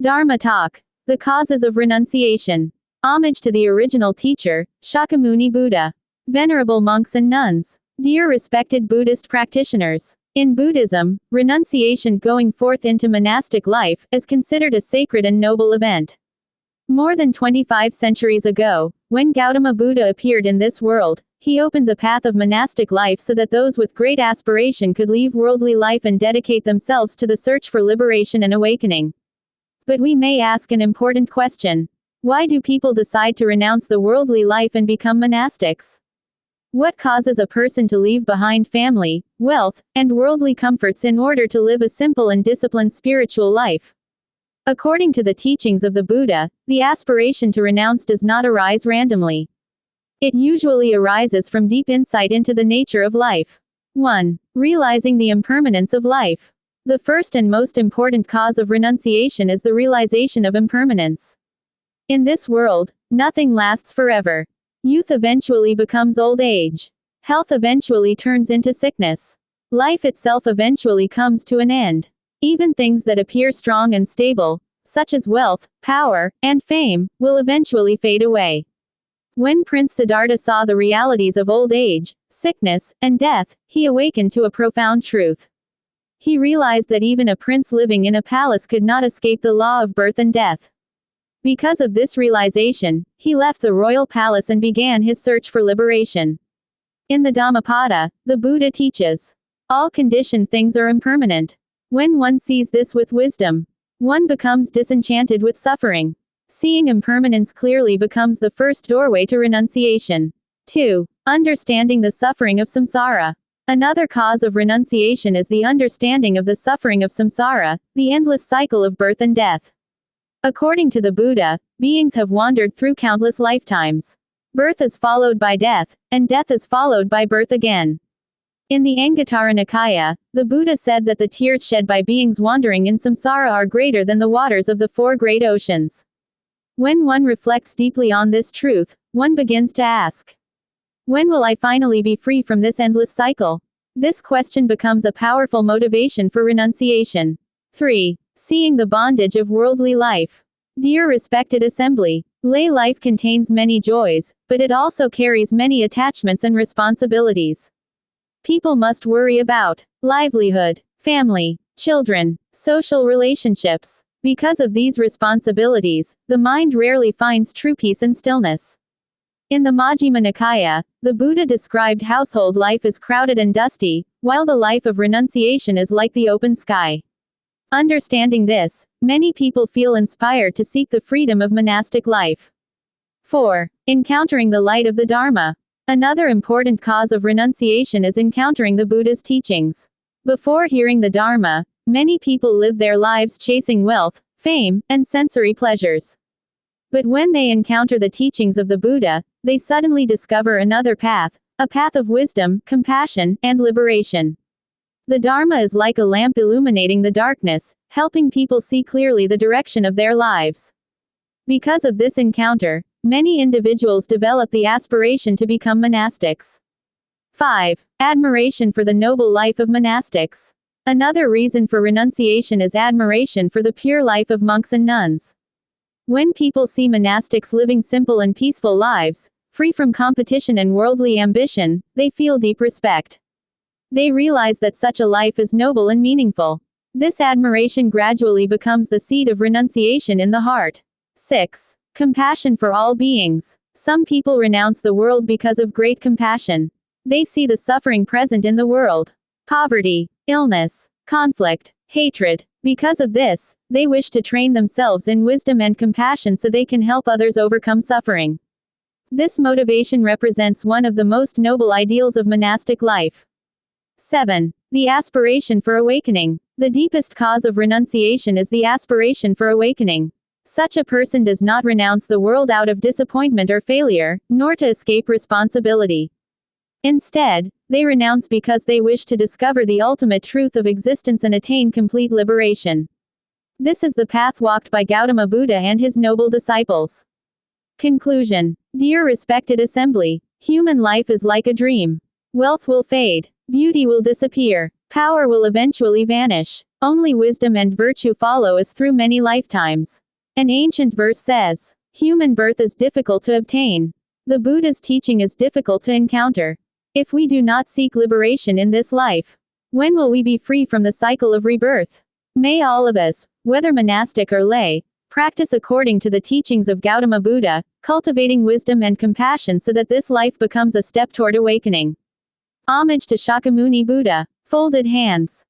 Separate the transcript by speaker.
Speaker 1: Dharma Talk. The Causes of Renunciation. Homage to the original teacher, Shakyamuni Buddha. Venerable monks and nuns. Dear respected Buddhist practitioners. In Buddhism, renunciation, going forth into monastic life, is considered a sacred and noble event. More than 25 centuries ago, when Gautama Buddha appeared in this world, he opened the path of monastic life so that those with great aspiration could leave worldly life and dedicate themselves to the search for liberation and awakening. But we may ask an important question. Why do people decide to renounce the worldly life and become monastics? What causes a person to leave behind family, wealth, and worldly comforts in order to live a simple and disciplined spiritual life? According to the teachings of the Buddha, the aspiration to renounce does not arise randomly. It usually arises from deep insight into the nature of life. 1. Realizing the impermanence of life. The first and most important cause of renunciation is the realization of impermanence. In this world, nothing lasts forever. Youth eventually becomes old age. Health eventually turns into sickness. Life itself eventually comes to an end. Even things that appear strong and stable, such as wealth, power, and fame, will eventually fade away. When Prince Siddhartha saw the realities of old age, sickness, and death, he awakened to a profound truth. He realized that even a prince living in a palace could not escape the law of birth and death. Because of this realization, he left the royal palace and began his search for liberation. In the Dhammapada, the Buddha teaches, all conditioned things are impermanent. When one sees this with wisdom, one becomes disenchanted with suffering. Seeing impermanence clearly becomes the first doorway to renunciation. 2. Understanding the suffering of samsara. Another cause of renunciation is the understanding of the suffering of samsara, the endless cycle of birth and death. According to the Buddha, beings have wandered through countless lifetimes. Birth is followed by death, and death is followed by birth again. In the Anguttara Nikaya, the Buddha said that the tears shed by beings wandering in samsara are greater than the waters of the 4 great oceans. When one reflects deeply on this truth, one begins to ask, when will I finally be free from this endless cycle? This question becomes a powerful motivation for renunciation. 3. Seeing the bondage of worldly life. Dear respected assembly, lay life contains many joys, but it also carries many attachments and responsibilities. People must worry about livelihood, family, children, social relationships. Because of these responsibilities, the mind rarely finds true peace and stillness. In the Majjhima Nikaya, the Buddha described household life as crowded and dusty, while the life of renunciation is like the open sky. Understanding this, many people feel inspired to seek the freedom of monastic life. 4. Encountering the light of the Dharma. Another important cause of renunciation is encountering the Buddha's teachings. Before hearing the Dharma, many people live their lives chasing wealth, fame, and sensory pleasures. But when they encounter the teachings of the Buddha, they suddenly discover another path, a path of wisdom, compassion, and liberation. The Dharma is like a lamp illuminating the darkness, helping people see clearly the direction of their lives. Because of this encounter, many individuals develop the aspiration to become monastics. 5. Admiration for the noble life of monastics. Another reason for renunciation is admiration for the pure life of monks and nuns. When people see monastics living simple and peaceful lives, free from competition and worldly ambition, they feel deep respect. They realize that such a life is noble and meaningful. This admiration gradually becomes the seed of renunciation in the heart. 6. Compassion for all beings. Some people renounce the world because of great compassion. They see the suffering present in the world. Poverty, illness, conflict, hatred. Because of this, they wish to train themselves in wisdom and compassion so they can help others overcome suffering. This motivation represents one of the most noble ideals of monastic life. 7. The aspiration for awakening. The deepest cause of renunciation is the aspiration for awakening. Such a person does not renounce the world out of disappointment or failure, nor to escape responsibility. Instead, they renounce because they wish to discover the ultimate truth of existence and attain complete liberation. This is the path walked by Gautama Buddha and his noble disciples. Conclusion. Dear respected assembly, human life is like a dream. Wealth will fade. Beauty will disappear. Power will eventually vanish. Only wisdom and virtue follow us through many lifetimes. An ancient verse says, human birth is difficult to obtain. The Buddha's teaching is difficult to encounter. If we do not seek liberation in this life, when will we be free from the cycle of rebirth? May all of us, whether monastic or lay, practice according to the teachings of Gautama Buddha, cultivating wisdom and compassion so that this life becomes a step toward awakening. Homage to Shakyamuni Buddha. Folded hands.